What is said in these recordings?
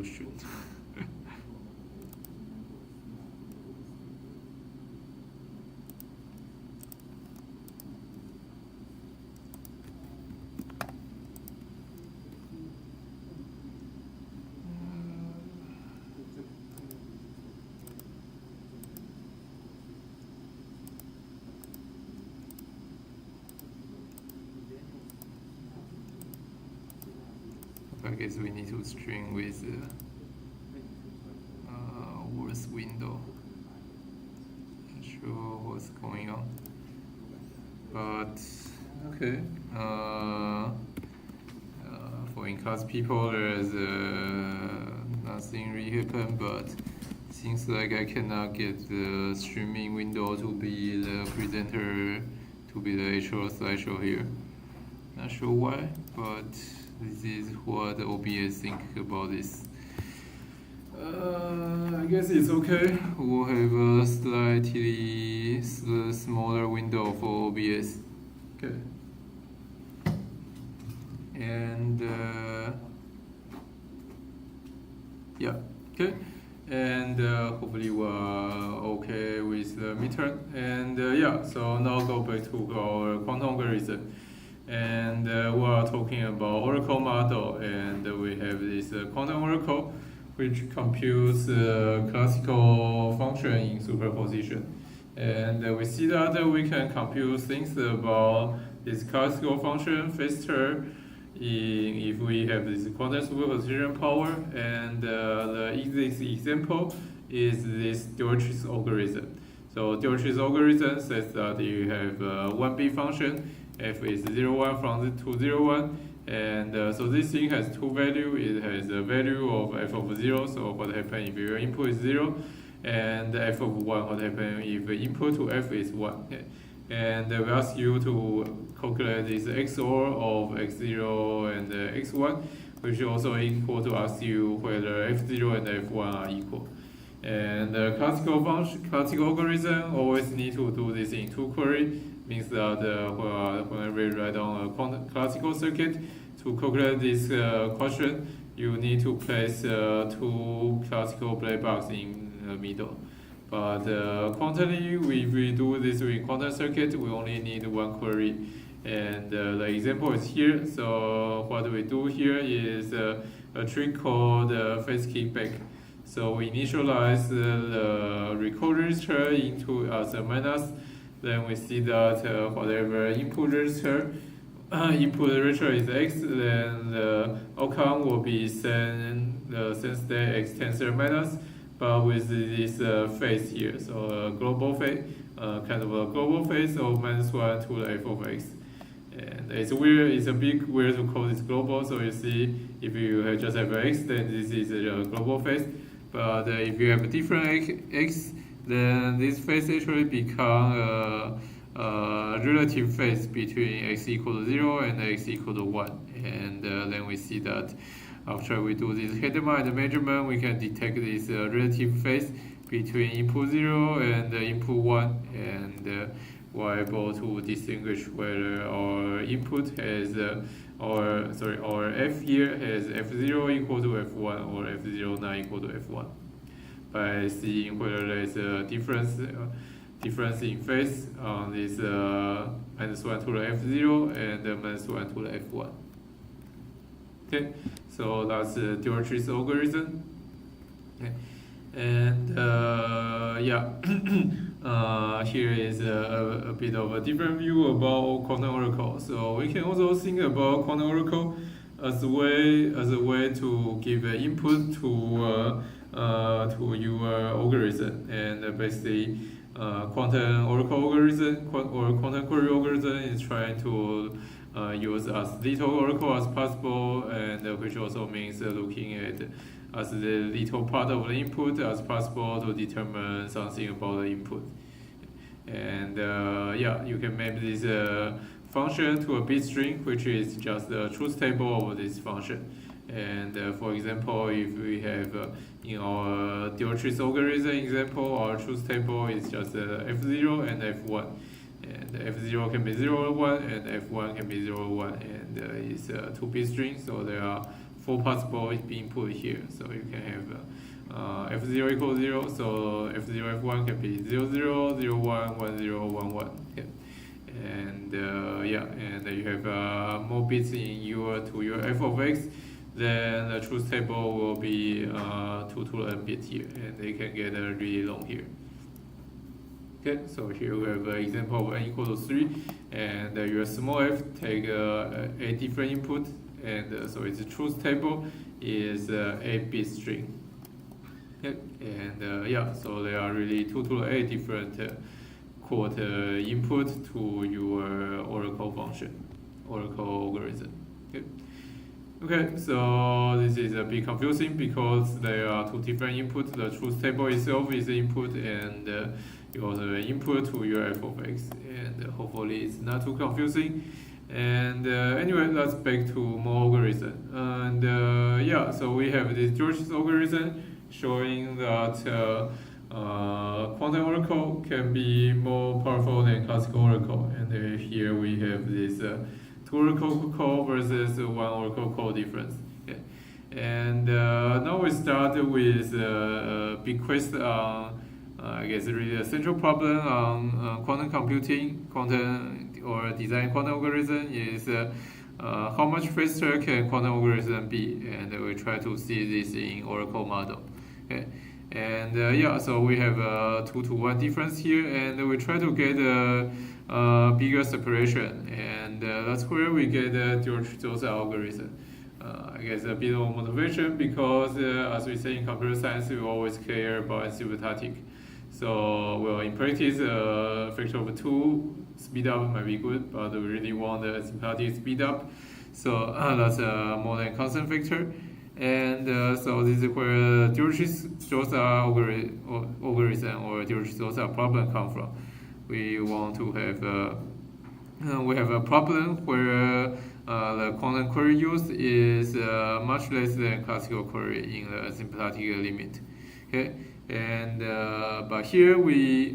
you should. I guess we need to string with worst window. Not sure what's going on, but okay. For in-class people, there's nothing really happened, but seems like I cannot get the streaming window to be the presenter, to be the actual slideshow here. Not sure why, but this is what OBS think about this. I guess it's okay. We'll have a slightly smaller window for OBS. Okay. And yeah, okay. And hopefully we're okay with the midterm. And yeah, so now go back to our quantum algorithm. And we are talking about oracle model, and we have this quantum oracle, which computes classical function in superposition. And we see that we can compute things about this classical function faster if we have this quantum superposition power. And the easiest example is this Dirichlet's algorithm. So Dirichlet's algorithm says that you have a 1B function. F is 0, 1 from 2, 0, 1, and so this thing has two values. It has a value of f of 0, so what happens if your input is 0, and f of 1, what happens if the input to f is 1. And we ask you to calculate this XOR of x0 and x1, which is also equal to ask you whether f0 and f1 are equal. And the classical algorithm always need to do this in two query. Means that when we write down a classical circuit to calculate this question, you need to place two classical black boxes in the middle. But quantally, if we do this with quantum circuit, we only need one query. And the example is here. So what we do here is a trick called phase kickback. So we initialize the record register into as a minus. Then we see that whatever input register is x, then the outcome will be the same state x tensor minus, but with this phase here. So a global phase, kind of a global phase of -1 to the f of x. And it's weird, it's a big weird to call this global. So you see, if you just have x, then this is a global phase. But if you have a different x, then this phase actually become a relative phase between x equal to 0 and x equal to 1. And then we see that after we do this Hedemite measurement, we can detect this relative phase between input 0 and input 1, and we're able to distinguish whether our input has our f here has f0 equal to f1 or f0 not equal to f1, by seeing whether there is a difference in phase on this -1 to the f0 and -1 to the f1. Okay, so that's Dirichlet's algorithm. Okay. And yeah, here is a bit of a different view about quantum oracle. So we can also think about quantum oracle as a way to give an input to your algorithm. And basically, quantum oracle algorithm or quantum query algorithm is trying to use as little oracle as possible, and which also means looking at as the little part of the input as possible to determine something about the input. And yeah, you can map this function to a bit string, which is just the truth table of this function. And for example, if we have in our Dirichlet's algorithm example, our truth table is just f0 and f1. And f0 can be 0 or 1, and f1 can be 0 or 1, and it's a 2-bit string, so there are 4 possible input here. So you can have f0 equals 0, so f0, f1 can be 0, 0, 0, 1, 1, 0, 1, 1. Okay. And and you have more bits in to your f of x, then the truth table will be 2 to the n bit here, and they can get really long here. Okay, so here we have an example of n equal to 3, and your small f take a different input, and so its truth table is a bit string. Okay, and so there are really 2 to the a different quote input to your Oracle function, Oracle algorithm. Okay. Okay, so this is a bit confusing because there are 2 different inputs. The truth table itself is the input, and you also have an input to your f of x. And hopefully it's not too confusing. And anyway, let's back to more algorithm. And so we have this George's algorithm showing that quantum oracle can be more powerful than classical oracle. And here we have this 2 oracle call versus 1 oracle call difference. Okay. And now we start with a big question on, I guess, really a central problem on quantum computing, or design quantum algorithm is how much faster can quantum algorithm be, and we try to see this in Oracle model. Okay. And so we have a 2 to 1 difference here, and we try to get a bigger separation, and that's where we get the George-Joseph algorithm. I guess a bit of motivation because, as we say in computer science, we always care about asymptotic. So, well, in practice, a factor of 2 speed up might be good, but we really want the asymptotic speed up. So that's a more than constant factor. And so this is where George-Joseph algorithm or George-Joseph problem come from. We want to have we have a problem where the quantum query used is much less than classical query in the asymptotic limit. Okay, and but here we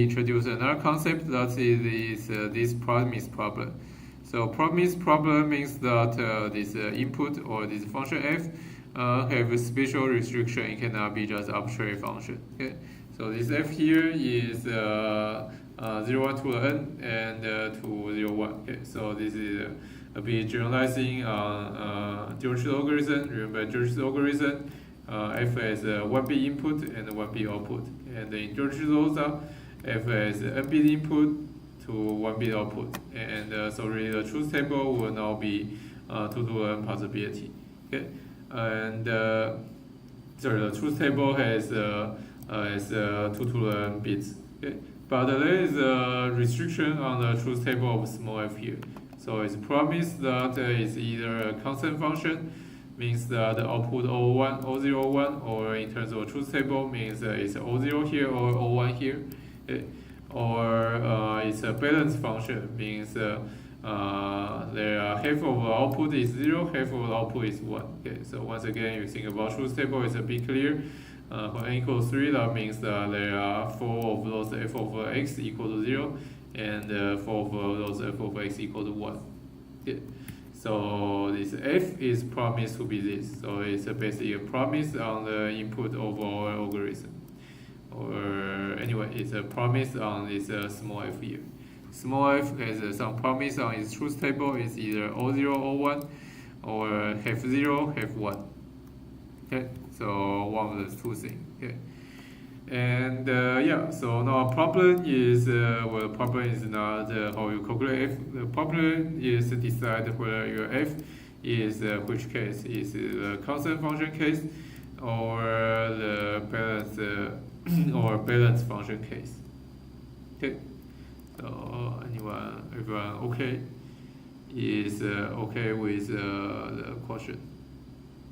introduce another concept that is this promise problem. So promise problem means that this input or this function f have a special restriction. It cannot be just arbitrary function. Okay, so this f here is 0, 1 to the n and 2, 0, 1. Okay, so this is a bit generalizing on George's algorithm. Remember George's algorithm, f has 1 bit input and 1 bit output, and in George's also f has n bit input to 1 bit output, and so really the truth table will now be 2 to the n possibility. Okay, and sorry, the truth table has 2 to the n bits. Okay, but there is a restriction on the truth table of small f here. So it's promised that it's either a constant function, means that the output O1, O0, O1, or in terms of truth table means it's O0 here or O1 here. Okay, or it's a balance function, means there are half of the output is 0, half of the output is 1. Okay, so once again, you think about truth table, it's a bit clear. When n equals 3, that means that there are 4 of those f of x equal to 0, and 4 of those f of x equal to 1. Okay. So this f is promised to be this. So it's basically a promise on the input of our algorithm. Or anyway, it's a promise on this small f here. Small f has some promise on its truth table. It's either O0, O1, or half 0, half 1. Okay, so one of those 2 things. Okay, and so now our problem is well, the problem is not how you calculate f. The problem is to decide whether your f is which case, is the constant function case or the balance or balance function case. Okay, so everyone okay is okay with the question.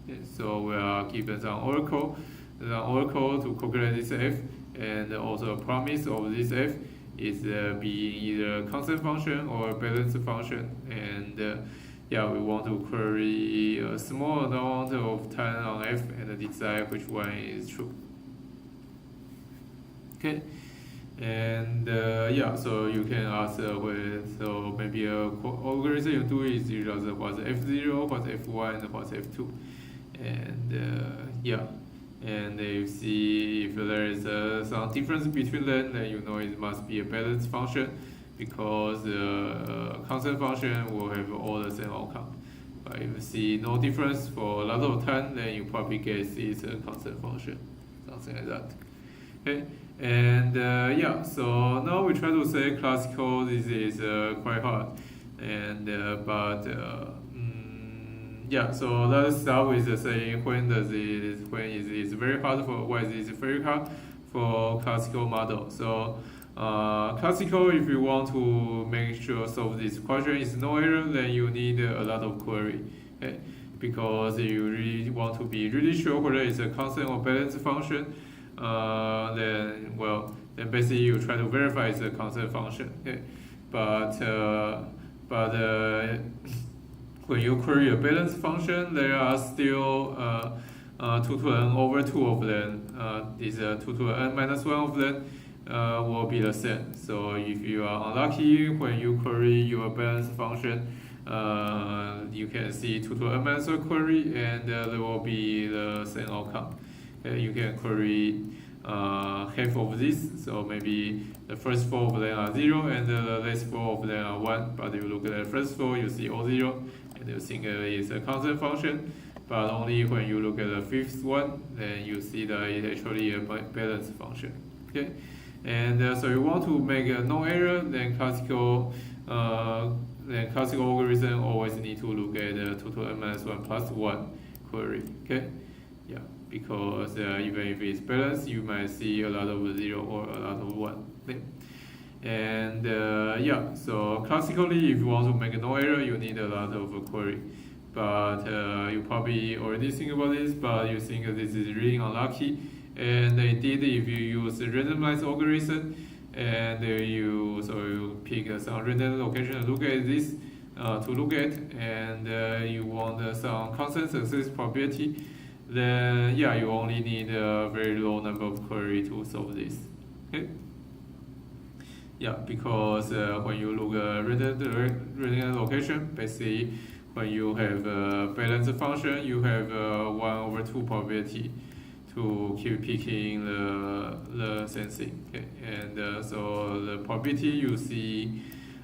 Okay, so we are given some oracle to calculate this f, and also a promise of this f is being either constant function or balance function, and we want to query a small amount of time on f and decide which one is true. Okay, And yeah, so you can ask so maybe a algorithm you do is you just what's F0, what's F1, what's F2. And yeah, and you see if there is some difference between them, then you know it must be a balanced function, because the constant function will have all the same outcome. But if you see no difference for a lot of time, then you probably guess it's a constant function, something like that. Okay, and yeah, so now we try to say classical. This is quite hard, and yeah. So let's start with saying when is it very hard for why is it very hard for classical model. So classical, if you want to make sure solve this question is no error, then you need a lot of query. Okay? Because you really want to be really sure whether it's a constant or balanced function. Then basically you try to verify it's a constant function. Okay? But when you query a balanced function, there are still 2 to the n over 2 of them. Is 2 to the n minus 1 of them will be the same. So if you are unlucky when you query your balanced function, you can see 2 to the n minus 1 query, and there will be the same outcome. You can query half of this, so maybe the first 4 of them are 0 and the last 4 of them are 1, but if you look at the first 4 you see all 0 and you think it's a constant function, but only when you look at the fifth one then you see that it's actually a balanced function. Okay, and so you want to make a no error, then classical algorithm always need to look at the 2 to n minus 1 plus 1 query. Okay, yeah, because even if it's balanced, you might see a lot of 0 or a lot of 1. Okay? And yeah, so classically, if you want to make no error, you need a lot of query. But you probably already think about this, but you think this is really unlucky. And indeed, if you use a randomized algorithm, and you pick some random location to look at this, and you want some constant success probability, then yeah, you only need a very low number of query to solve this. Okay. Yeah, because when you look at random location, basically when you have a balanced function, you have 1 over 2 probability to keep picking the sensing. Okay? And so the probability you see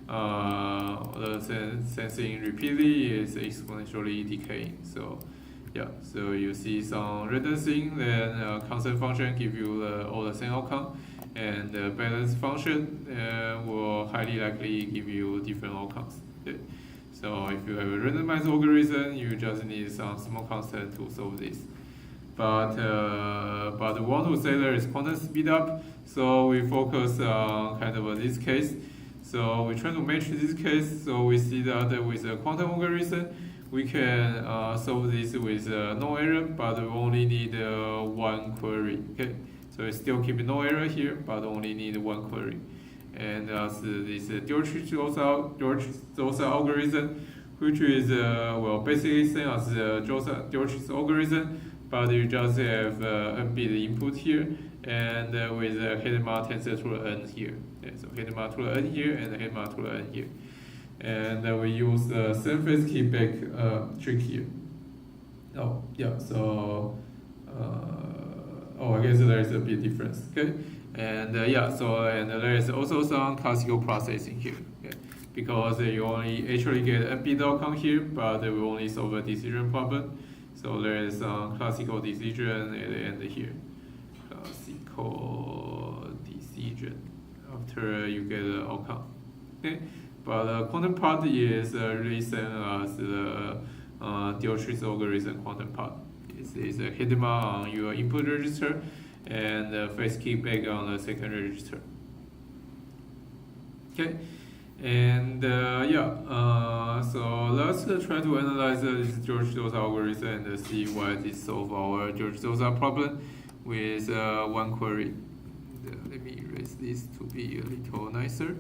the sensing repeatedly is exponentially decaying. So yeah, so you see some random thing, then constant function give you all the same outcome, and the balanced function will highly likely give you different outcomes. Okay? So if you have a randomized algorithm, you just need some small constant to solve this. But we want to say there is quantum speed up, so we focus on kind of this case. So we try to match this case, so we see that with a quantum algorithm, we can solve this with no error, but we only need 1 query. Okay, so we still keep no error here, but only need 1 query. And as this Dirichlet-Josa algorithm, which is basically same as the Dirichlet algorithm, but you just have n bit input here, and with a Hadamard tensor to the n here. Okay, so Hadamard to the n here and Hadamard to the n here. And we use the same phase kickback trick here. Oh, yeah, so, I guess there is a bit difference, okay? And yeah, so, and there is also some classical processing here, okay? Because you only actually get n bit outcome here, but we only solve a decision problem. So there is some classical decision at the end here. Classical decision after you get the outcome. Okay, but the quantum part is really same as the Dirichlet algorithm quantum part. It's a Hadamard on your input register and phase kickback on the second register. Okay. And yeah, so let's try to analyze this Dirichlet algorithm and see why this solve our Dirichlet problem with 1 query. Let me erase this to be a little nicer.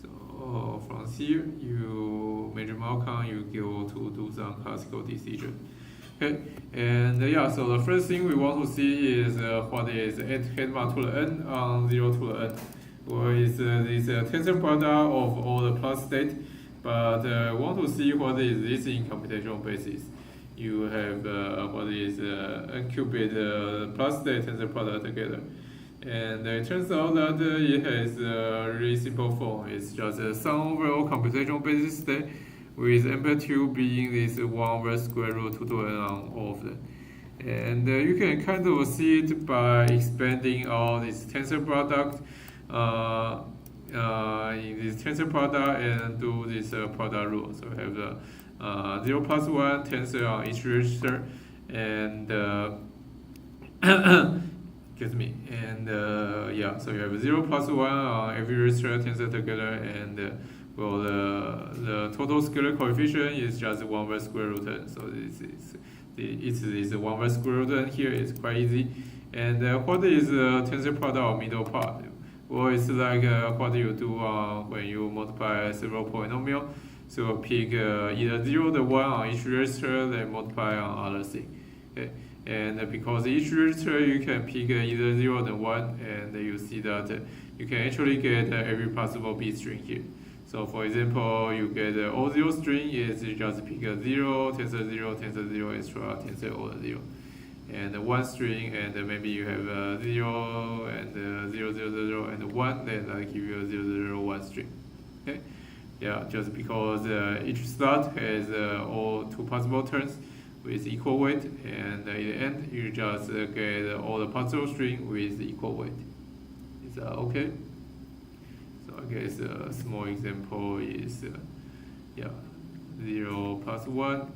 So from here, you measure outcome, you go to do some classical decision. Okay, and yeah, so the first thing we want to see is what is Hadamard to the n on 0 to the n. or is this tensor product of all the plus state, but want to see what is this in computational basis. You have what is n qubit plus state tensor product together. And it turns out that it has a really simple form. It's just a sum over all computational basis state with amplitude being this 1 over square root 2 to n on all of them. And you can kind of see it by expanding all this tensor product in this tensor product and do this product rule. So we have the 0 plus 1 tensor on each register, and excuse me, and yeah, so you have 0 plus 1 on every register tensor together, and well, the total scalar coefficient is just 1 over square root n. So this is 1 over square root n here. It's quite easy. And what is tensor product of middle part? Well, it's like what you do when you multiply several polynomial. So pick either 0 or 1 on each register, then multiply on other thing. Okay? And because each register you can pick either 0 or 1, and you see that you can actually get every possible bit string here. So for example, you get all 0 string is just pick a 0, tensor 0, tensor 0, extra, tensor all 0. And 1 string, and maybe you have 0 and 0, 0, 0, and 1, then I give you a 0, 0, 1 string. Okay? Yeah, just because each slot has all 2 possible turns with equal weight, and in the end you just get all the possible string with equal weight. Is that okay? So I guess a small example is yeah, 0 plus 1.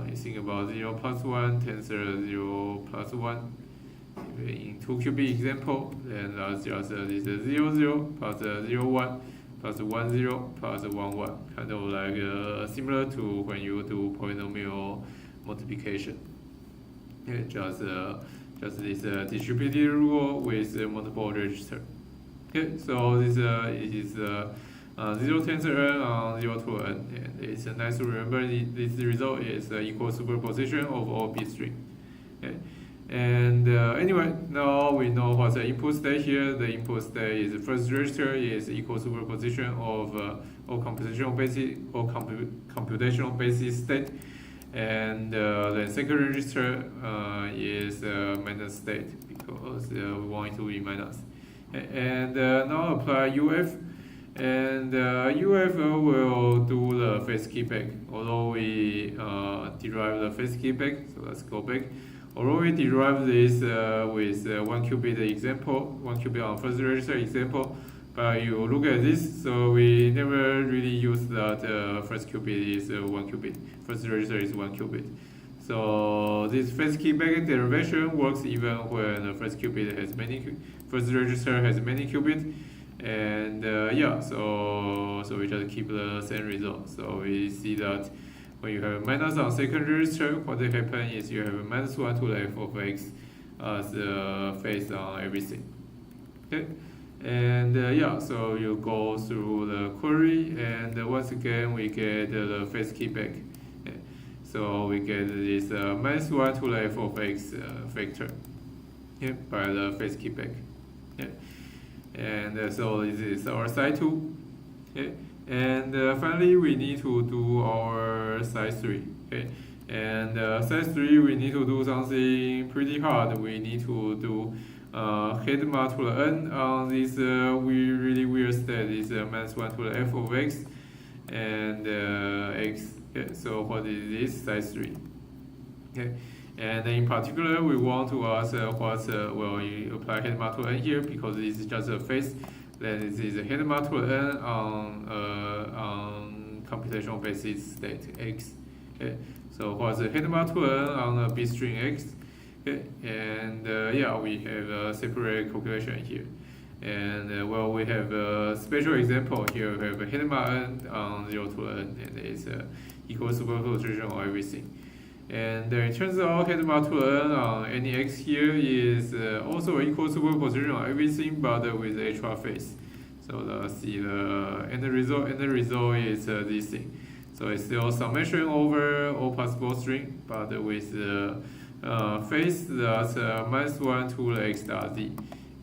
You think about 0 plus 1, tensor 0 plus 1. In 2 qubit example, then that's just this 0, 0 plus 0, 1 plus 1, 0 plus 1, 1. Kind of like similar to when you do polynomial multiplication. Okay, just this distributed rule with multiple register. Okay, so this is 0 tensor n on 0 to n, and it's nice to remember this result is equal superposition of all bit string. Okay. And anyway, now we know what's the input state here. The input state is the first register is equal superposition of all computational basis state, and the second register is minus state because we want it to be minus. And now apply UF, and UF will do the phase keyback. Although we derive the phase keyback, so let's go back. Although we derive this with 1 qubit example, 1 qubit on first register example, but you look at this, so we never really use that first qubit is 1 qubit, first register is 1 qubit. So this phase keyback derivation works even when the first qubit has first register has many qubits, and yeah, so we just keep the same result. So we see that when you have a minus on second register, what will happen is you have a minus 1 to the f of x as the phase on everything. Okay, and yeah, so you go through the query, and once again we get the phase keyback. Okay. So we get this minus 1 to the f of x vector, okay, by the phase keyback. Okay. And so this is our side 2. Okay. And finally, we need to do our side 3. Okay, and side 3 we need to do something pretty hard. We need to do headma to the n on this really weird state. This minus 1 to the f of x and x. Okay, so what is this side 3? Okay, and in particular, we want to ask what's well, you apply headma to n here because this is just a phase. Then this is a headma to n on computational basis state x. Okay, so what's the headma to n on a bit string x? Okay, and yeah, we have a separate calculation here. And well, we have a special example here. We have a headma n on 0 to n, and it's equal superposition of everything. And it turns out headma to n on any x here is also equal superposition of everything, but with extra phase. So let's see the end result. End result is this thing. So it's still summation over all possible string, but with the phase that's minus 1 to the x dot z.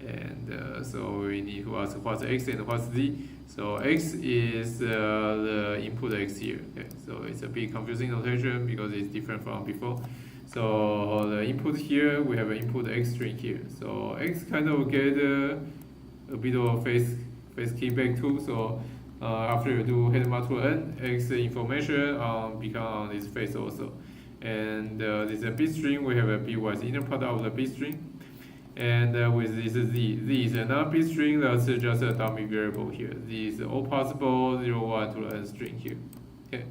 And so we need to ask what's x and what's z. So x is the input x here. Okay, so it's a bit confusing notation because it's different from before. So the input here, we have an input x string here. So x kind of get a bit of face key back too. So after you do head map to n, x information become on this face also. And this bit string, we have a bitwise inner product of the bit string. And with this z is another bit string that's just a dummy variable here. Z is all possible 0, 1 to the n string here. Okay,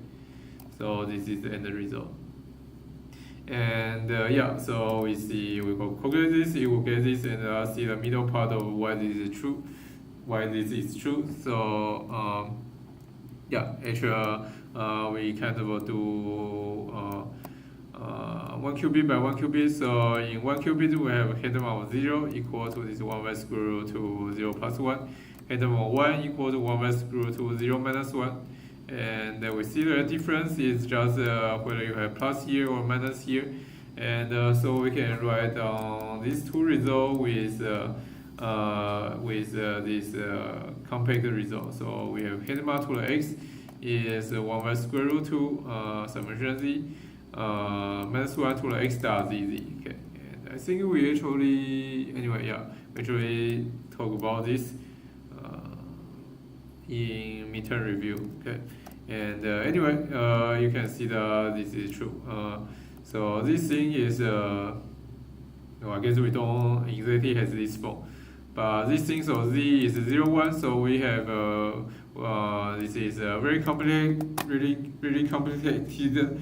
so this is the end result. And yeah, so we see we will calculate this, it will get this, and see the middle part of why this is true. So yeah, actually we kind of do 1 qubit by 1 qubit. So in 1 qubit we have head map of 0 equal to this 1 by square root to 0 plus 1. Head map of 1 equal to 1 by square root to 0 minus 1. And we see the difference is just whether you have plus here or minus here. And so we can write down these two results with this compact result. So we have head map to the x is 1 by square root to summation z minus 1 to the x dot z. Okay, and I think we actually talk about this in midterm review. Okay, and you can see that this is true. So this thing is I guess we don't exactly have this form, but this thing, so z is 0, 1, so we have this is a very complicated, really complicated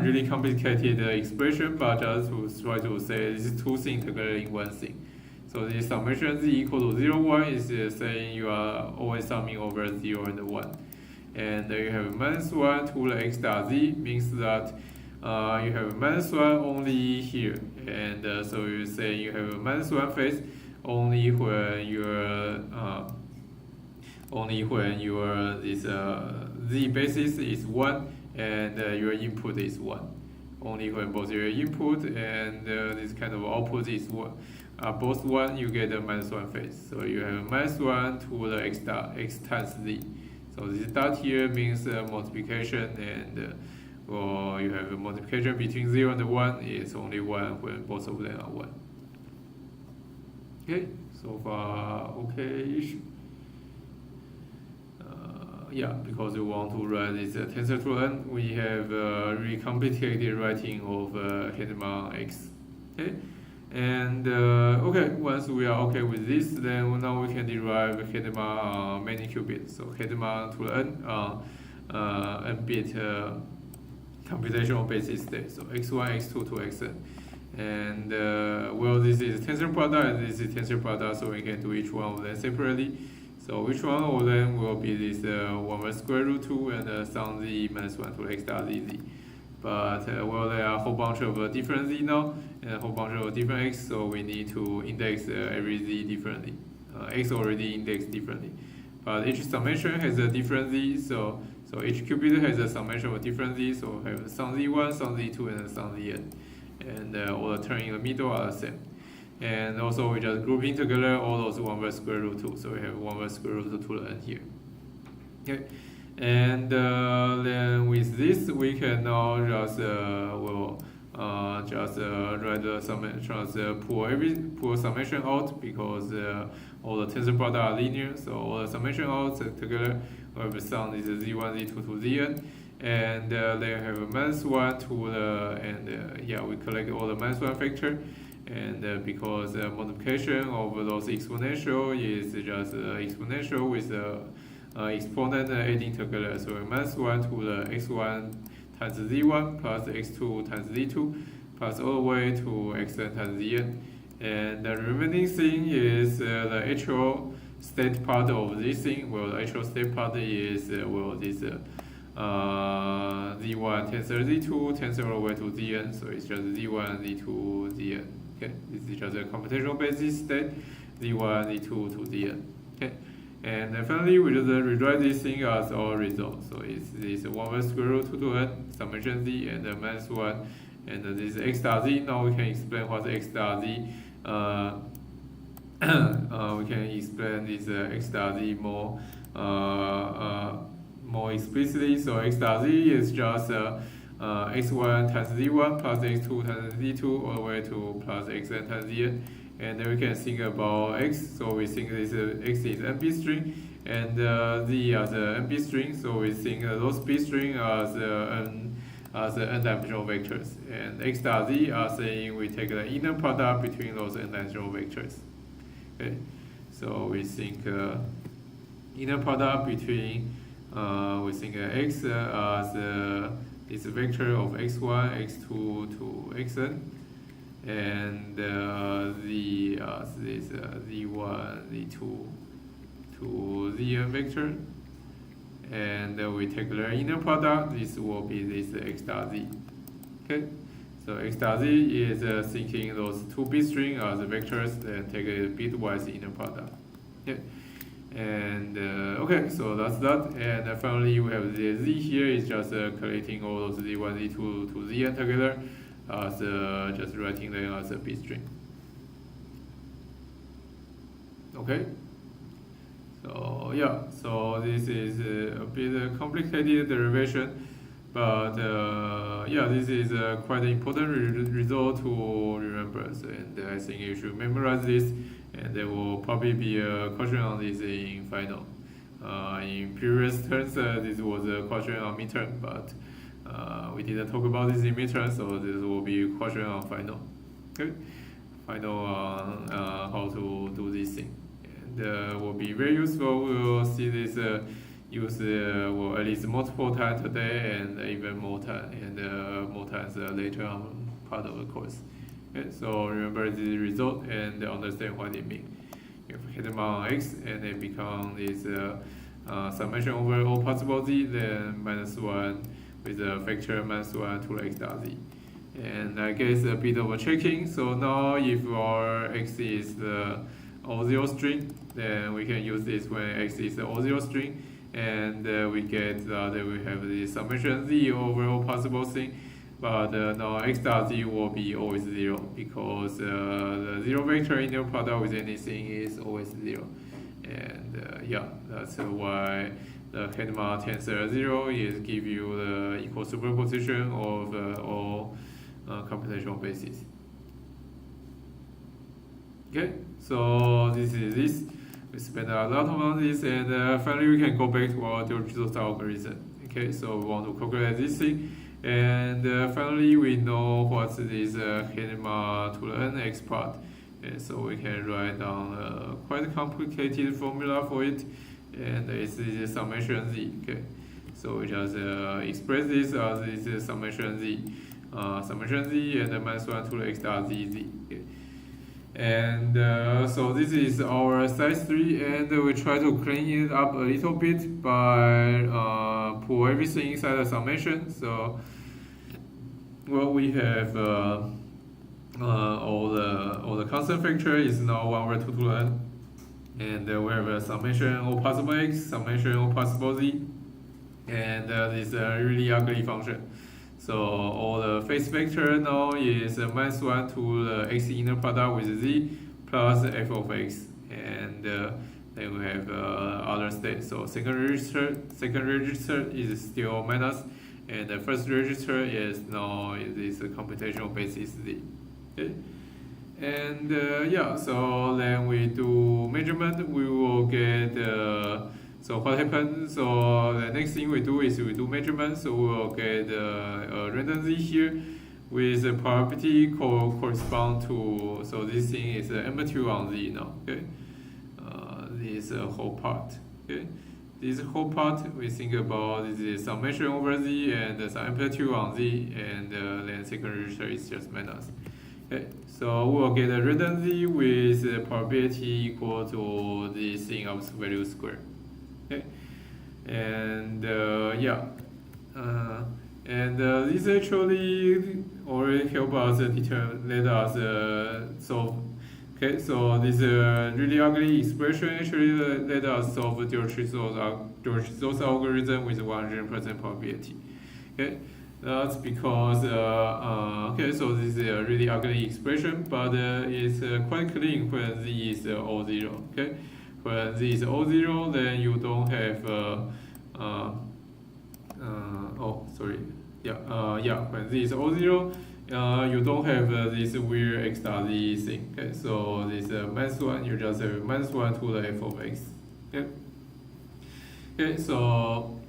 really complicated expression, but just to try to say this is two things together in one thing. So the summation z equal to 0, 1 is saying you are always summing over 0 and 1. And you have minus 1 to the x dot z, means that you have minus 1 only here. And so you say you have a minus 1 phase only when your this z basis is 1 and your input is 1. Only when both your input and this kind of output is 1 are both 1, you get a minus 1 phase. So you have minus 1 to the x dot x times z. So this dot here means multiplication, and you have a multiplication between 0 and 1 is only 1 when both of them are 1. Okay, so far okay-ish. Yeah, because we want to write this tensor to n, we have really complicated writing of head map x. Okay, and once we are okay with this, then now we can derive head map many qubits. So head map to n n-bit computational basis state. So x1, x2 to xn. And this is tensor product and this is tensor product, so we can do each one of them separately. So each one of them will be this 1 by square root 2 and some z minus 1 to x dot z. But there are a whole bunch of different z now and a whole bunch of different x, so we need to index every z differently. X already indexed differently, but each summation has a different z, so each qubit has a summation of different z, so we have some z1, some z2, and some zn. And all the terms in the middle are the same. And also we just grouping together all those 1 by square root 2, so we have 1 by square root 2 to the n here. Okay, and then with this we can now just write the summation, pull summation out, because all the tensor products are linear, so all the summation out together we have sum is z1, z2 to zn. And they have a minus 1 to the, we collect all the minus 1 factor. And because multiplication of those exponential is just exponential with the exponent adding together. So minus 1 to the x1 times z1 plus x2 times z2 plus all the way to xn times zn. And the remaining thing is the actual state part of this thing. Well, the actual state part is this z1 tensor z2 tensor all the way to zn. So it's just z1 z2 zn. Okay, this is just a computational basis state, z1 z2 to zn. Okay, and then finally we just rewrite this thing as our result. So it's this 1 by square root 2 to n summation z and minus 1 and this x dot z. Now we can explain what x dot z we can explain this x dot z more explicitly. So x dot z is just x1 times z1 plus x2 times z2 all the way to plus xn times zn. And then we can think about x. So we think this x is n bit string, and z as a n bit string. So we think those bit string as n-dimensional vectors, and x dot z are saying we take the inner product between those n-dimensional vectors. Okay, so we think inner product between we think x as this vector of x1, x2 to xn, and z as this z1, z2 to zn vector. And we take the inner product, this will be this x dot z. Okay, so x dot z is thinking those two bit string as vectors, then take a bitwise inner product. Okay, and okay, so that's that. And finally, we have the z here is just collecting all those z1, z2 to zn together as just writing them as a bit string. Okay. So yeah, so this is a bit complicated derivation, but yeah, this is quite an important result to remember. So, and I think you should memorize this, and there will probably be a question on this in final. In previous turns, this was a question on midterm, but we didn't talk about this in midterm, so this will be a question on final. Okay, final on how to do this thing. Will be very useful. We will see this used well, at least multiple times today, and even more times later on part of the course. Okay, so remember the result and understand what it means. If we hit them on x and it becomes this summation over all possible z, then -1 with a factor -1 to x dot z. And I guess a bit of a checking. So now if our x is the all-zero string, then we can use this when x is the all-zero string, and we get that we have the summation z over all possible thing, but now x dot z will be always 0 because the zero vector inner product with anything is always 0, and yeah, that's why the Hedman tensor 0 is give you the equal superposition of all computational bases. Okay, so this is this. We spent a lot on this, and finally we can go back to our Dirichlet's algorithm. Okay, so we want to calculate this thing, and finally we know what's this Hedman to the nx part, and so we can write down a quite complicated formula for it, and it's the summation z. Okay, so we just express this as this summation z, and -1 to the x dot z. Okay. And so this is our size 3, and we try to clean it up a little bit by pull everything inside the summation. So well, we have all the constant factor is now 1 over 2 to the n, and we have a summation all possible x, summation all possible z, and this really ugly function. So all the phase vector now is -1 to the x inner product with z plus f of x, and then we have other state. So second register is still minus, and the first register is now this computational basis z. Okay, and yeah, so then we do measurement. We will get. So what happens? So the next thing we do is we do measurement. So we will get a random z here with a probability correspond to. So this thing is amplitude on z now. Okay, this whole part. Okay, this whole part we think about this is summation over z and some amplitude on z, and then second register is just minus. Okay, so we will get a random z with a probability equal to the thing of value square. Okay, and yeah, and this actually already help us let us solve. Okay, so this really ugly expression actually let us solve Dirichlet's algorithm with 100% probability. Okay, that's because okay, Okay, so this is a really ugly expression, but it's quite clean when z is O0. Okay, when z is O0, then you don't have oh sorry, when z is O0, you don't have this weird x star z thing. Okay, so this -1, you just have -1 to the f of x. Okay, okay, so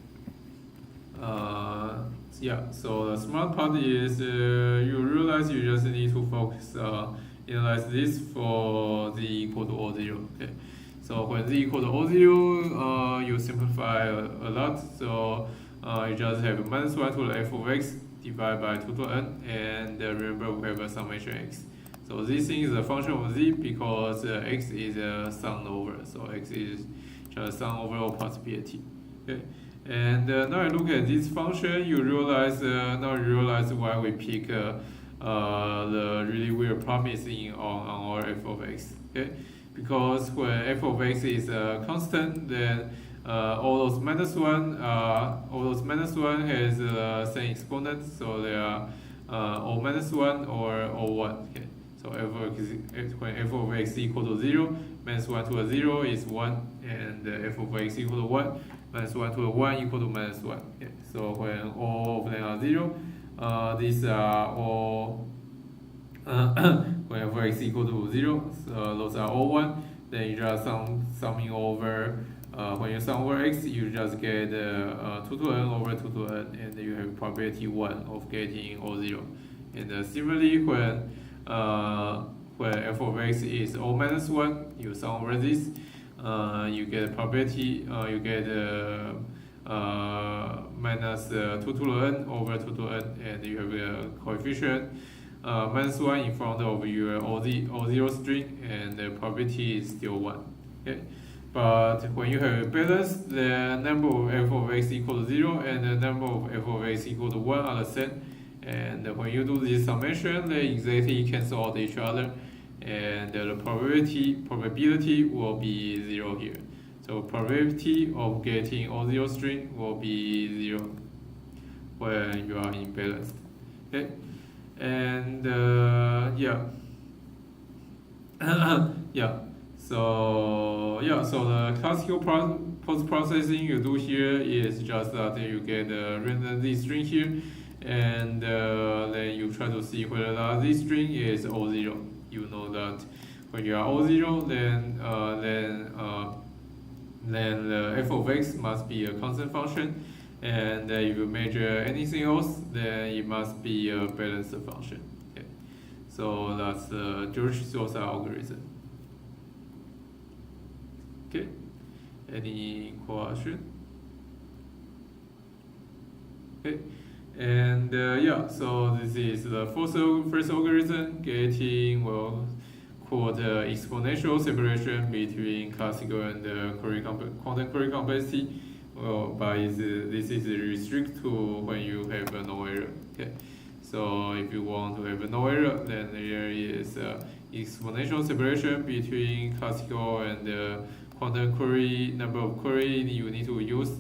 so the smart part is you realize you just need to focus analyze this for z equal to O0. Okay, so when z equal to O0, you simplify a lot. So you just have -1 to the f of x divided by 2 to n, and remember we have a summation x. So this thing is a function of z because x is a sum over, so x is just sum over all possibility. Okay. And now you look at this function, you realize why we pick the really weird promise on our f of x. Okay, because when f of x is constant, then all those -1 has the same exponent, so they are O -1 or O1. Okay, so when f of x equal to 0, -1 to a 0 is 1, and f of x equal to 1. -1 to a 1 equal to -1. Okay. So when all of them are 0, these are all when f of x equal to 0, so those are all 1. Then you just summing over. When you sum over x, you just get 2 to n over 2 to n, and you have probability 1 of getting all 0. And similarly, when f of x is O -1, you sum over this. You get probability, you get minus 2 to the n over 2 to n, and you have a coefficient -1 in front of your O0 string, and the probability is still 1. Okay? But when you have a balance, the number of f of x equal to 0 and the number of f of x equal to 1 are the same. And when you do this summation, they exactly cancel out each other, and the probability will be 0 here. So probability of getting O0 string will be 0 when you are imbalanced. Okay, and So the classical post-processing you do here is just that you get a random z string here, and then you try to see whether the z string is O0. You know that when you are O0, then the f of x must be a constant function, and if you measure anything else, then it must be a balanced function. Okay, so that's the George-Sosa algorithm. Okay, any question? Okay, and so this is the first algorithm, getting called exponential separation between classical and quantum Fourier complexity. Well, but this is restricted to when you have no error. Okay, so if you want to have no error, then there is exponential separation between classical and quantum query, number of query you need to use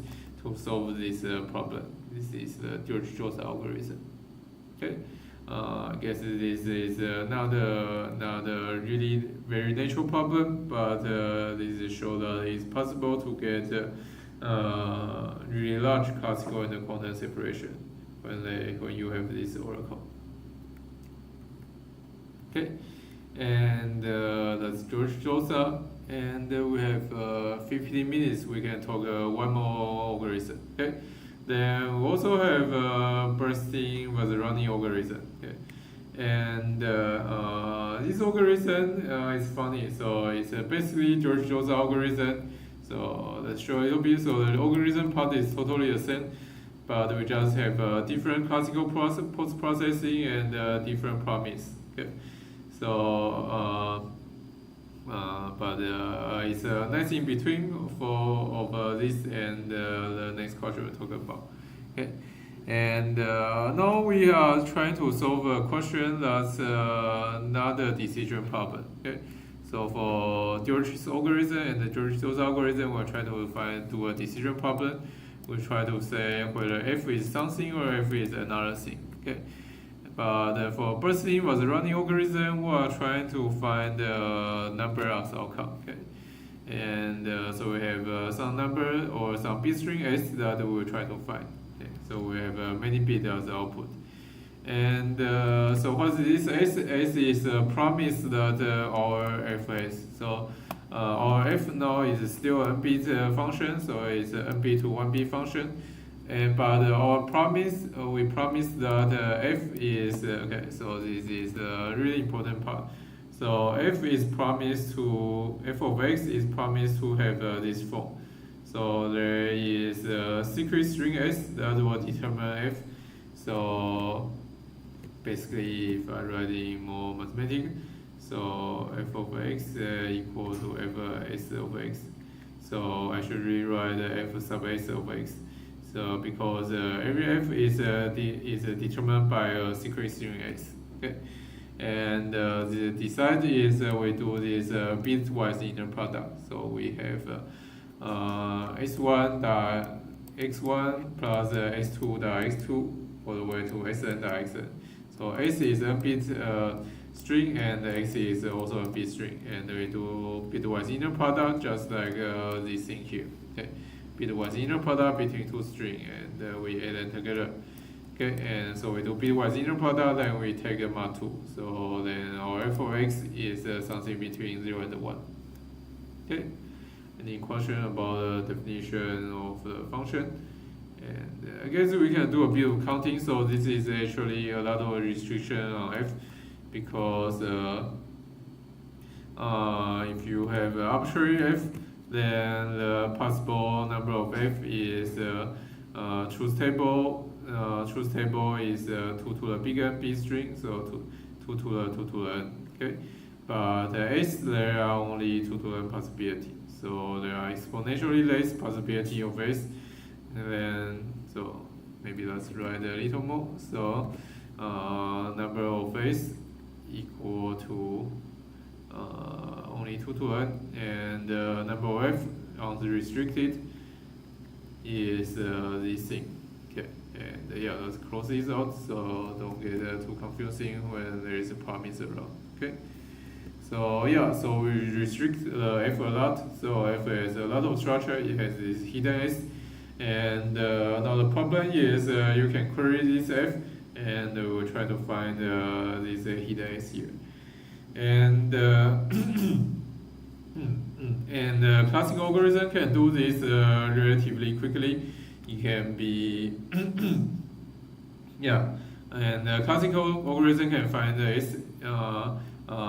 to solve this problem. This is the George-Sosa algorithm. Okay, I guess this is not a really very natural problem, but this shows that it's possible to get really large classical and quantum separation when you have this oracle. Okay, and that's George-Sosa. And we have 15 minutes. We can talk one more algorithm. Okay. Then we also have bursting with running algorithm. Okay. And this algorithm is funny. So it's basically George-Sosa algorithm. So let's show a little bit. So the algorithm part is totally the same, but we just have different classical post-processing and different promise. Okay. So but it's a nice in between of this and the next question we'll talk about. Okay, and now we are trying to solve a question that's not a decision problem. Okay, so for George's algorithm and the George-Sosa algorithm, we're trying to do a decision problem. We try to say whether f is something or f is another thing. Okay. But for bursting was running algorithm, we are trying to find the number as outcome. Okay. And so we have some number or some bit string s that we will try to find. Okay. So we have many bits as output. And so what is this? S is a promise that our f is. So our f now is still a bit function, so it's an n-bit to 1-bit function. And but our promise, we promise that f is okay. So this is a really important part. So f is promised to f of x is promised to have this form. So there is a secret string s that will determine f. So basically, if I write in more mathematics, so f of x equal to f s of x. So I should rewrite f sub s of x. So because every f is determined by a secret string s. Okay, and the decide is we do this bitwise inner product. So we have s1 dot x1 plus s2 dot x2 all the way to sn dot xn. So s is a bit string and x is also a bit string, and we do bitwise inner product just like this thing here. Okay, bitwise inner product between two strings, and we add them together. Okay, and so we do bitwise inner product, then we take a mod 2. So then our f of x is something between 0 and 1. Okay, any question about the definition of the function? And I guess we can do a bit of counting. So this is actually a lot of restriction on f, because if you have arbitrary f, then the possible number of f is truth table. Truth table is 2 to the big N bit string, so 2 to the 2 to the n. Okay, but s there are only 2 to the n possibility, so there are exponentially less possibility of s. And then so maybe let's write a little more. So number of s equal to only 2 to n, and number of f on the restricted is this thing. Okay, and yeah, let's close this out so don't get too confusing when there is a promise around. Okay, so yeah, so we restrict f a lot. So f has a lot of structure. It has this hidden s. And now the problem is you can query this f, and we'll try to find this hidden s here. And and classic algorithm can do this relatively quickly. It can be yeah, and classical algorithm can find s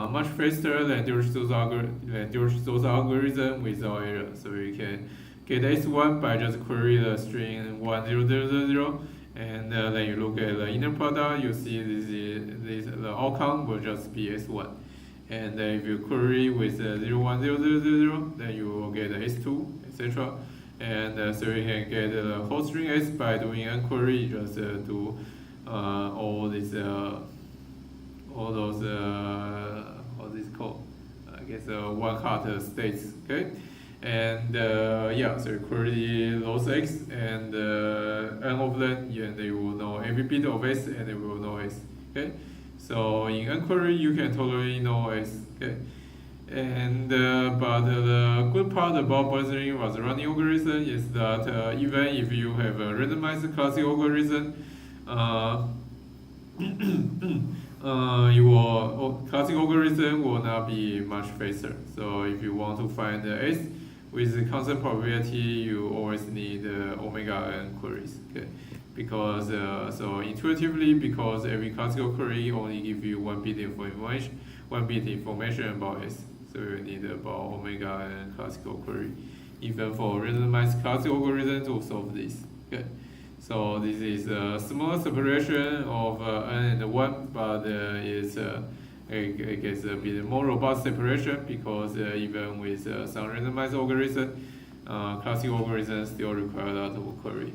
much faster than those algorithms without error. So you can get s1 by just query the string 10000, and then you look at the inner product, you see the outcome will just be s1. And if you query with 01000, then you will get s2, etc. And so you can get the whole string s by doing unquery. Just do all those what is called? I guess one-hot states. Okay. And yeah, so you query those x, and n of them, and they will know every bit of s, and they will know s. Okay, so in unquery you can totally know s. Okay, and but the good part about bursting was running algorithm is that even if you have a randomized classic algorithm, your classic algorithm will not be much faster. So if you want to find the s with the constant probability, you always need omega n queries. Okay, because so intuitively, because every classical query only gives you one bit information about s. So you need about omega n classical query, even for randomized classical algorithm to solve this. Okay, so this is a smaller separation of n and 1, but it's I guess a bit more robust separation, because even with some randomized algorithm, classic algorithms still require a lot of query.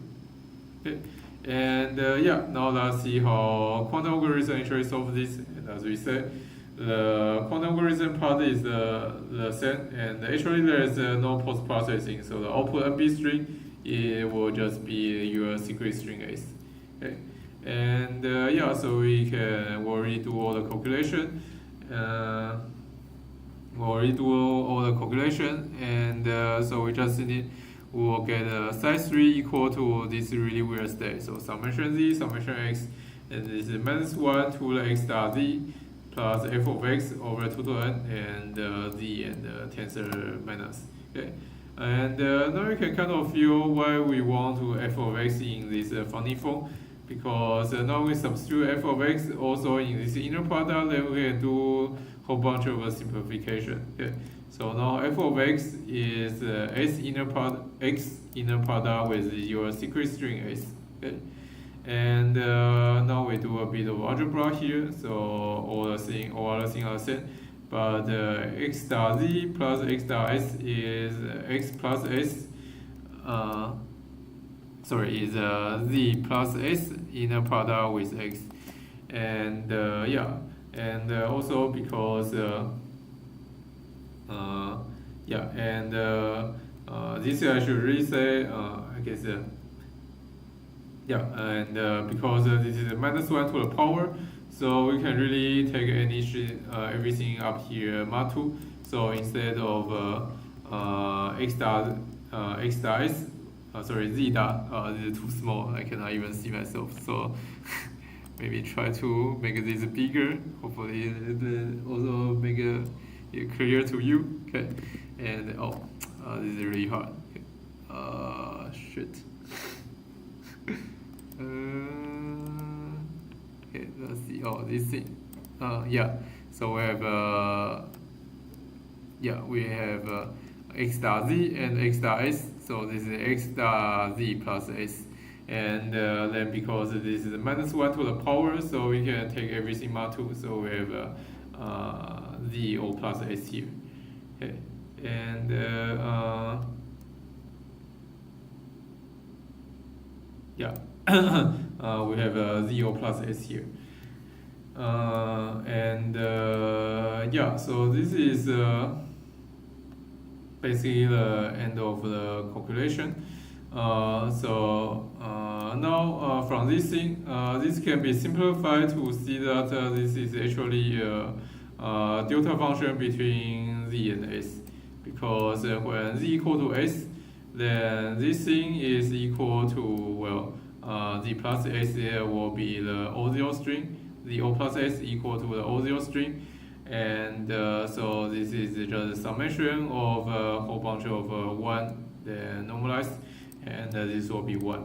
Okay, and yeah, now let's see how quantum algorithm actually solve this. And as we said, the quantum algorithm part is the same, and actually there is no post-processing, so the output NB string, it will just be your secret string s. Okay, And yeah, so we can already do all the calculation. And so we just need, we will get size 3 equal to this really weird state. So summation z, summation x, and this is -1 to the x dot z plus f of x over 2 to n and z and tensor minus. Okay, and now you can kind of feel why we want to f of x in this funny form, because now we substitute f of x also in this inner product, then we can do a whole bunch of simplification. Okay. So now f of x is x inner product with your secret string s. Okay. And now we do a bit of algebra here. So all other things are the same. But x dot z plus x dot s is x plus s. Is z plus s inner product with x. And yeah, and also because this I should really say, I guess, yeah, and because this is -1 to the power, so we can really take everything up here mod2. So instead of x dot s, z dot, this is too small, I cannot even see myself. So maybe try to make this bigger. Hopefully it will also make it clear to you. Okay, and this is really hard. Okay. Shit. Okay, let's see. This thing. Yeah. So we have x dot z and x dot s. So this is x dot z plus s. And then because this is -1 to the power, so we can take everything mod2. So we have z o plus s here. Okay. And yeah, we have z o plus s here. And yeah, so this is basically the end of the calculation. Now from this thing, this can be simplified to see that this is actually a delta function between z and s, because when z equal to s, then this thing is equal to, well, z plus s will be the O0 string, the O plus s equal to the O0 string, and so this is just a summation of a whole bunch of 1, then normalized, and this will be 1.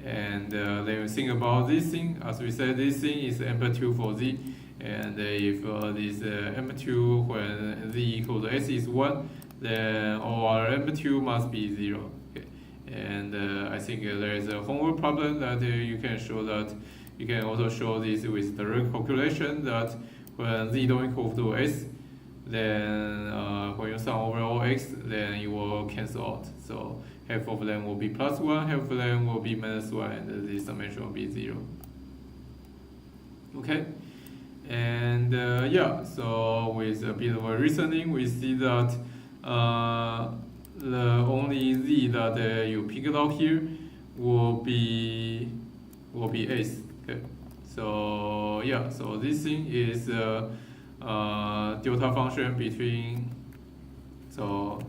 And then you think about this thing, as we said, this thing is amplitude for z, and if this amplitude when z equal to s is 1, then all our amplitude must be 0. Okay. And I think there is a homework problem that you can show that, you can also show this with direct calculation, that when z don't equal to s, then when you sum over all x, then it will cancel out. So half of them will be +1, half of them will be -1, and the summation will be 0. Okay, and yeah, so with a bit of a reasoning, we see that the only z that you picked out here will be s. Okay, so yeah, so this thing is delta function between, so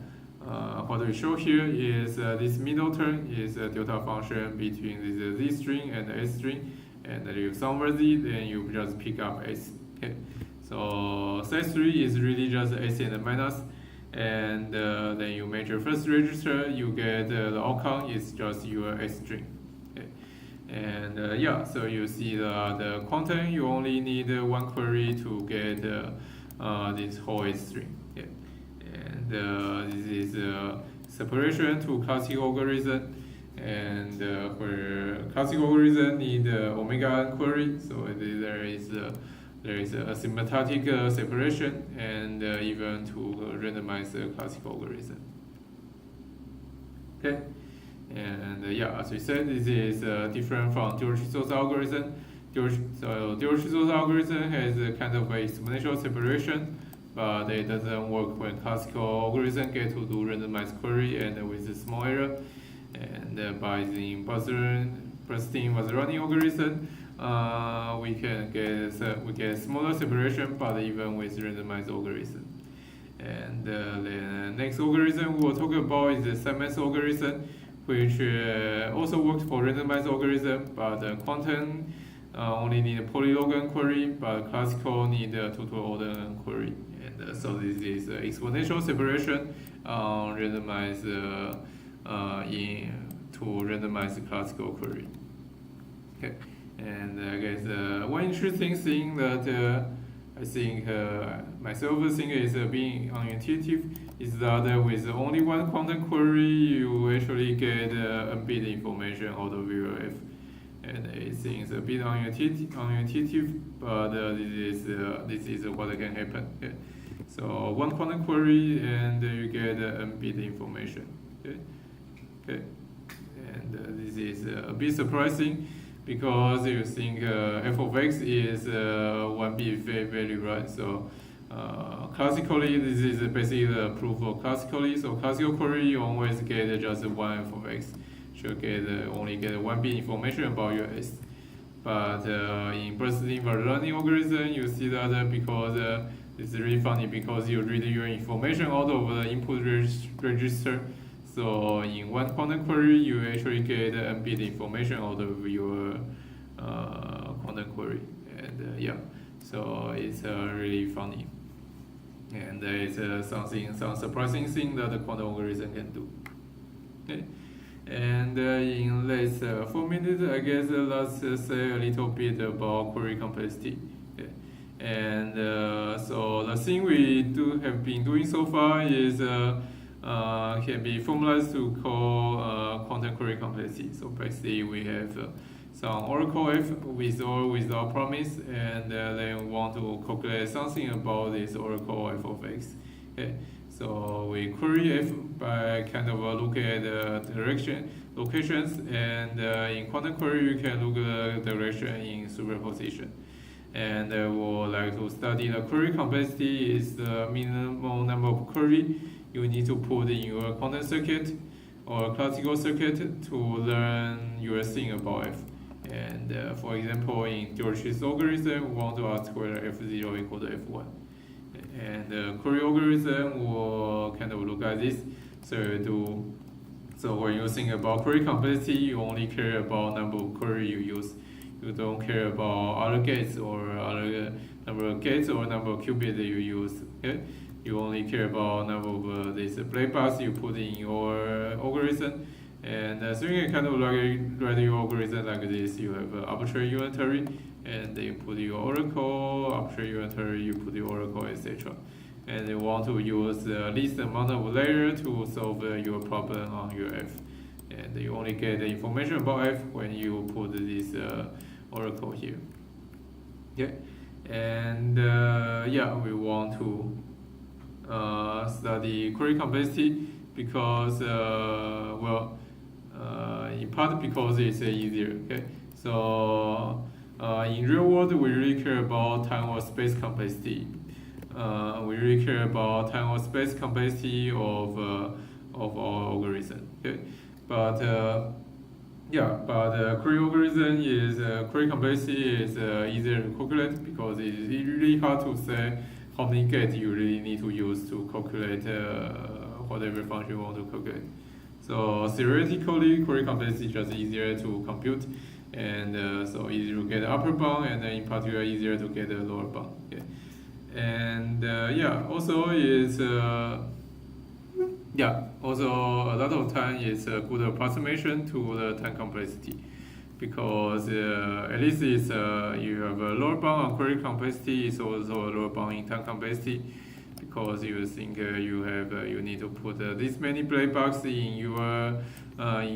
what we show here is this middle term is a delta function between this z string and the s string, and then you sum over z, then you just pick up s. Okay, so size 3 is really just s and the minus, and then you measure first register, you get the outcome is just your s string. Okay. And yeah, so you see the content, you only need one query to get this whole s string. Okay. And this is separation to classical algorithm, and where classical algorithm need omega n query, so there is a asymptotic separation, and even to randomize the classical algorithm. Okay, and yeah, as we said, this is different from Dirichlet's algorithm. Dirichlet's algorithm has a kind of exponential separation, but it doesn't work when classical algorithm get to do randomized query and with a small error. And by the Bernstein-Maserani algorithm, we can get smaller separation, but even with randomized algorithm. And the next algorithm we'll talk about is the Simon's algorithm, which also works for randomized algorithm, but quantum only need a polylogan query, but classical need a two-to order query. And so this is exponential separation randomized to randomized classical query. Okay, and I guess one interesting thing that I think myself think is being unintuitive is that with only one quantum query you actually get unbit information out of your F. And it seems a bit unintuitive, but this is what can happen. Okay? So one quantum query and you get unbit information. Okay, and this is a bit surprising because you think f of x is one bit value, right? So classically, this is basically the proof of classically. So classical query you always get just one f of x. Should get only get one bit information about your S. But in persistent learning algorithm, you see that because it's really funny because you read your information out of the input register. So in one quantum query, you actually get unbit information out of your quantum query, and yeah, so it's really funny, and it's some surprising thing that the quantum algorithm can do. Okay. And in less 4 minutes, I guess let's say a little bit about query complexity. Okay. And so the thing we have been doing so far is can be formalized to call quantum query complexity. So basically, we have some oracle f with or without promise, and then we want to calculate something about this oracle f of x. Okay. So we query f by kind of look at the locations, and in quantum query you can look at the direction in superposition. And we'll like to study the query complexity is the minimal number of query you need to put in your quantum circuit or classical circuit to learn your thing about f. And for example, in George's algorithm, we want to ask whether f0 equal to f1. And the query algorithm will kind of look at this. So when you think about query complexity, you only care about number of query you use. You don't care about other gates or other number of gates or number of qubits you use. Okay? You only care about number of these black box you put in your algorithm. And so you can kind of write your algorithm like this. You have arbitrary unitary, and then you put your oracle, arbitrary unitary, you put your oracle, etc. And you want to use the least amount of layer to solve your problem on your f. And you only get the information about f when you put this oracle here. Yeah, and yeah, we want to study query complexity because well. In part because it's easier. Okay, so in real world we really care about time or space complexity. We really care about time or space complexity of our algorithm. Okay, but yeah, but query algorithm is query complexity is easier to calculate because it's really hard to say how many gates you really need to use to calculate whatever function you want to calculate. So theoretically, query complexity is just easier to compute, and so easier to get the upper bound, and in particular easier to get the lower bound. Okay. And yeah, also is yeah, also a lot of time is a good approximation to the time complexity, because at least it's you have a lower bound on query complexity, is also a lower bound in time complexity. Because you think you need to put this many black boxes in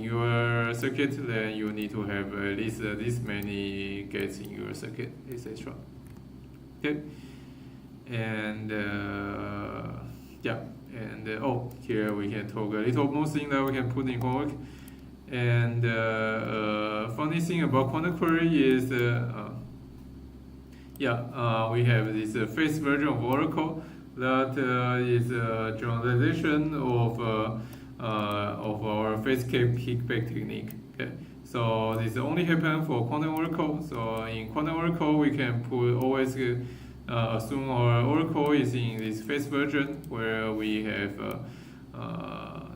your circuit, then you need to have at least this many gates in your circuit, etc. Okay, and yeah, and oh, here we can talk a little more thing that we can put in homework. And funny thing about quantum query is yeah, we have this phase version of Oracle. That is a generalization of our phase kickback technique. Okay, So this only happens for quantum oracle. So in quantum oracle, we can always assume our oracle is in this phase version where we have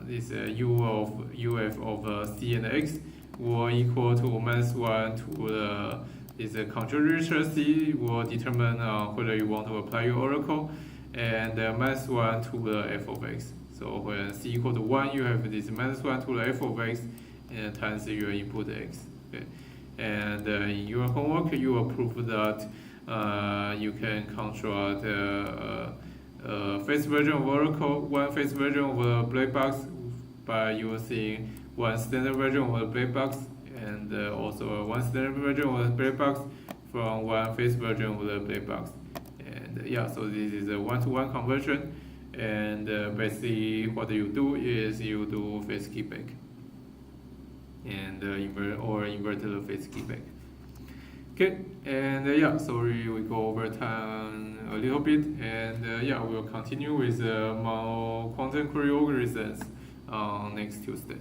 this UF of C and X will equal to -1 to this control register C will determine whether you want to apply your oracle, and -1 to the f of x. So when C equal to 1, you have this -1 to the f of x and times your input x. Okay. And in your homework, you will prove that you can construct phase version of oracle, one phase version of a black box by using one standard version of a black box, and also one standard version of the black box from one phase version of the black box. And yeah, so this is a one-to-one conversion, and basically what you do is you do phase keepback and inverted phase keepback. Okay, and yeah, sorry we go over time a little bit, and yeah, we'll continue with more quantum query algorithms on next Tuesday.